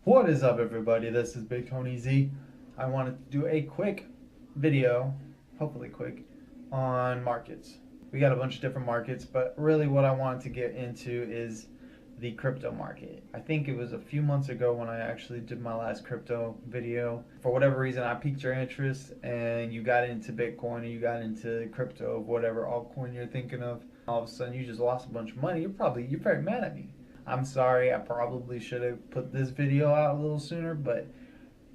What is up, everybody? This is Big Tony Z. I wanted to do a quick video, hopefully quick, on markets. We got a bunch of different markets, but really what I wanted to get into is the crypto market. I think it was a few months ago when I actually did my last crypto video. For whatever reason, I piqued your interest and you got into Bitcoin or you got into crypto, whatever altcoin you're thinking of. All of a sudden, you just lost a bunch of money. You're very mad at me. I'm sorry, I probably should have put this video out a little sooner, but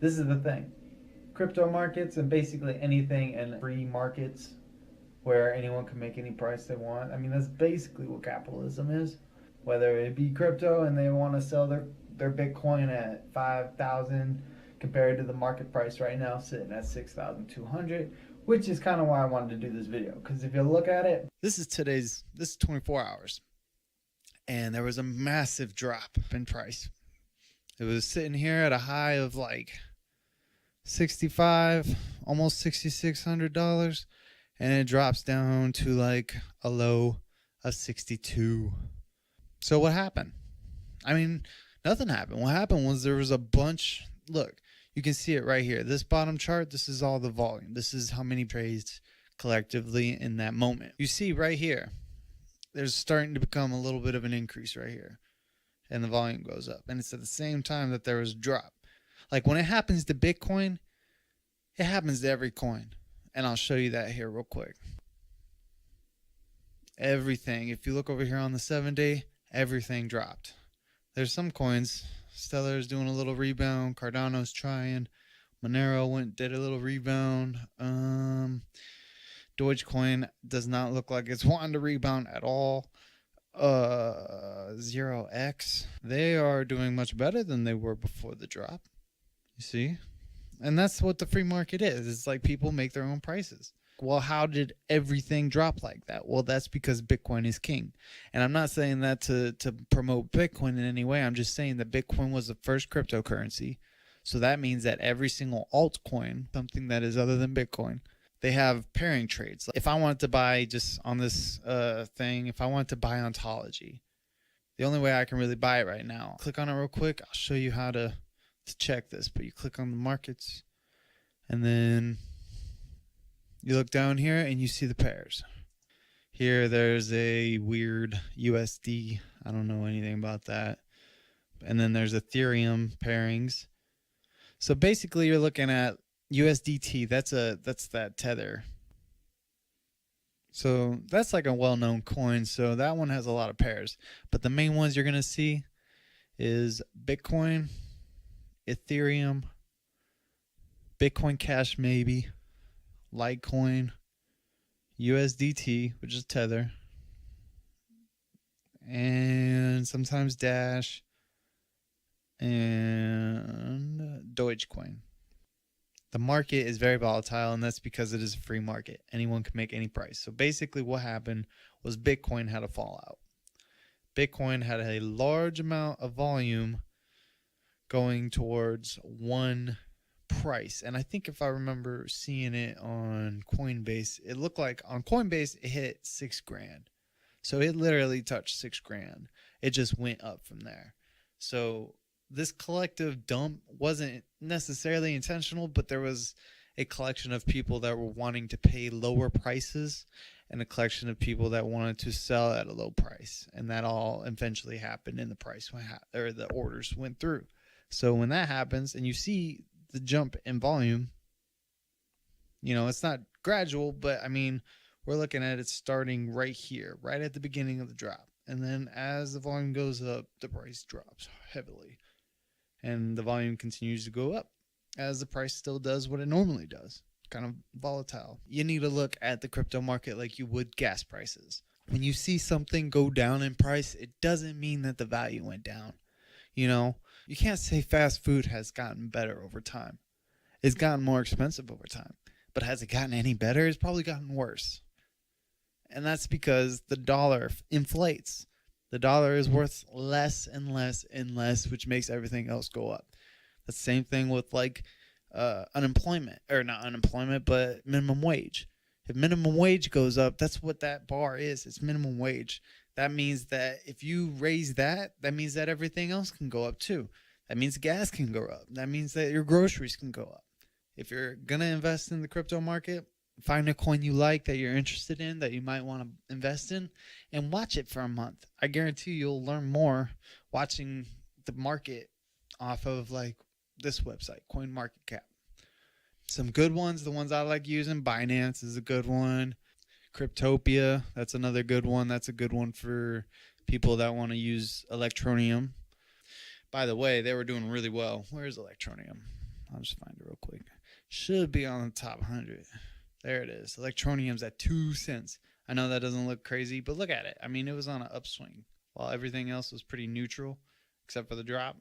this is the thing. Crypto markets and basically anything in free markets where anyone can make any price they want. I mean, that's basically what capitalism is. Whether it be crypto and they want to sell their Bitcoin at 5,000 compared to the market price right now sitting at 6,200, which is kind of why I wanted to do this video. Because if you look at it, this is 24 hours. And there was a massive drop in price. It was sitting here at a high of like 65, almost $6,600, and it drops down to like a low of 62. So what happened? I mean, nothing happened. What happened was there was a bunch. Look, you can see it right here. This bottom chart, this is all the volume. This is how many trades collectively in that moment. You see right here, there's starting to become a little bit of an increase right here, and the volume goes up, and it's at the same time that there was a drop. Like when it happens to Bitcoin, it happens to every coin, and I'll show you that here real quick. Everything, if you look over here on the 7-day, everything dropped. There's some coins. Stellar's doing a little rebound, Cardano's trying, Monero did a little rebound. Dogecoin does not look like it's wanting to rebound at all. 0x, they are doing much better than they were before the drop. You see? And that's what the free market is. It's like people make their own prices. Well, how did everything drop like that? Well, that's because Bitcoin is king. And I'm not saying that to promote Bitcoin in any way. I'm just saying that Bitcoin was the first cryptocurrency. So that means that every single altcoin, something that is other than Bitcoin, they have pairing trades. If I wanted to buy just on this thing, if I wanted to buy ontology, the only way I can really buy it right now, click on it real quick. I'll show you how to check this. But you click on the markets, and then you look down here and you see the pairs. Here there's a weird USD. I don't know anything about that. And then there's Ethereum pairings. So basically you're looking at USDT, that's that tether. So that's like a well-known coin. So that one has a lot of pairs. But the main ones you're going to see is Bitcoin, Ethereum, Bitcoin Cash maybe, Litecoin, USDT, which is tether, and sometimes Dash, and Dogecoin. The market is very volatile, and that's because it is a free market. Anyone can make any price. So basically what happened was Bitcoin had a fallout. Bitcoin had a large amount of volume going towards one price. And I think if I remember seeing it on Coinbase, it looked like on Coinbase it hit $6,000. So it literally touched $6,000. It just went up from there. So this collective dump wasn't necessarily intentional, but there was a collection of people that were wanting to pay lower prices and a collection of people that wanted to sell at a low price. And that all eventually happened, and the price went or the orders went through. So when that happens and you see the jump in volume, you know, it's not gradual, but I mean, we're looking at it starting right here, right at the beginning of the drop. And then as the volume goes up, the price drops heavily. And the volume continues to go up as the price still does what it normally does, kind of volatile. You need to look at the crypto market like you would gas prices. When you see something go down in price, it doesn't mean that the value went down. You know, you can't say fast food has gotten better over time. It's gotten more expensive over time. But has it gotten any better? It's probably gotten worse. And that's because the dollar inflates. The dollar is worth less and less and less, which makes everything else go up. The same thing with like unemployment, or not unemployment, but minimum wage. If minimum wage goes up, that's what that bar is. It's minimum wage. That means that if you raise that, that means that everything else can go up too. That means gas can go up. That means that your groceries can go up. If you're going to invest in the crypto market, find a coin you like that you're interested in, that you might want to invest in, and watch it for a month. I guarantee you'll learn more watching the market off of like this website, CoinMarketCap. Some good ones, the ones I like using, Binance is a good one. Cryptopia, that's another good one. That's a good one for people that want to use Electroneum. By the way, they were doing really well. Where's Electroneum? I'll just find it real quick. Should be on the top 100. There it is. Electroneum's at 2 cents. I know that doesn't look crazy, but look at it. I mean, it was on an upswing while everything else was pretty neutral except for the drop.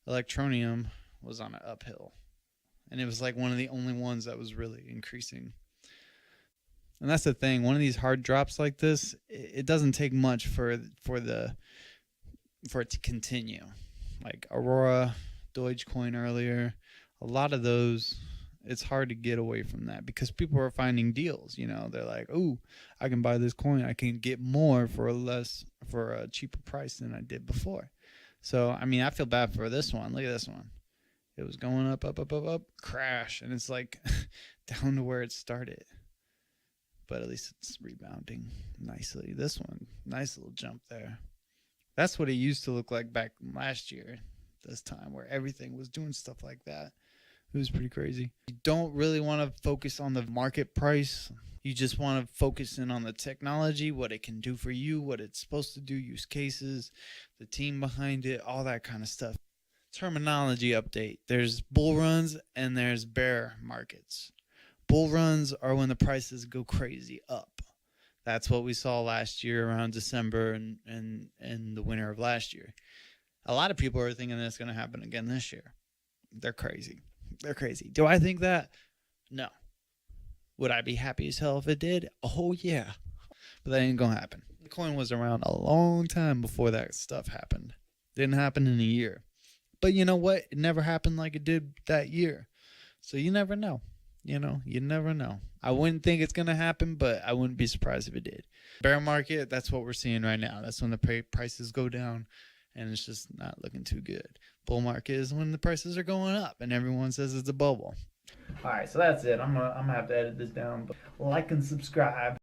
Electroneum was on an uphill, and it was like one of the only ones that was really increasing. And that's the thing. One of these hard drops like this, it doesn't take much for it to continue. Like Aurora, Dogecoin earlier, a lot of those, it's hard to get away from that because people are finding deals. You know, they're like, "Oh, I can buy this coin. I can get more for a cheaper price than I did before." So, I mean, I feel bad for this one. Look at this one. It was going up, crash, and it's like down to where it started. But at least it's rebounding nicely. This one, nice little jump there. That's what it used to look like back last year, this time, where everything was doing stuff like that. It was pretty crazy. You don't really want to focus on the market price. You just want to focus in on the technology, what it can do for you, what it's supposed to do, use cases, the team behind it, all that kind of stuff. Terminology update. There's bull runs and there's bear markets. Bull runs are when the prices go crazy up. That's what we saw last year around December and the winter of last year. A lot of people are thinking that's going to happen again this year. They're crazy. They're crazy. Do I think that? No. Would I be happy as hell if it did? Oh, yeah. But that ain't going to happen. The coin was around a long time before that stuff happened. Didn't happen in a year. But you know what? It never happened like it did that year. So you never know. You know, you never know. I wouldn't think it's going to happen, but I wouldn't be surprised if it did. Bear market, that's what we're seeing right now. That's when the prices go down, and it's just not looking too good. Bull market is when the prices are going up, and everyone says it's a bubble. All right, so that's it. I'm gonna have to edit this down. But like and subscribe.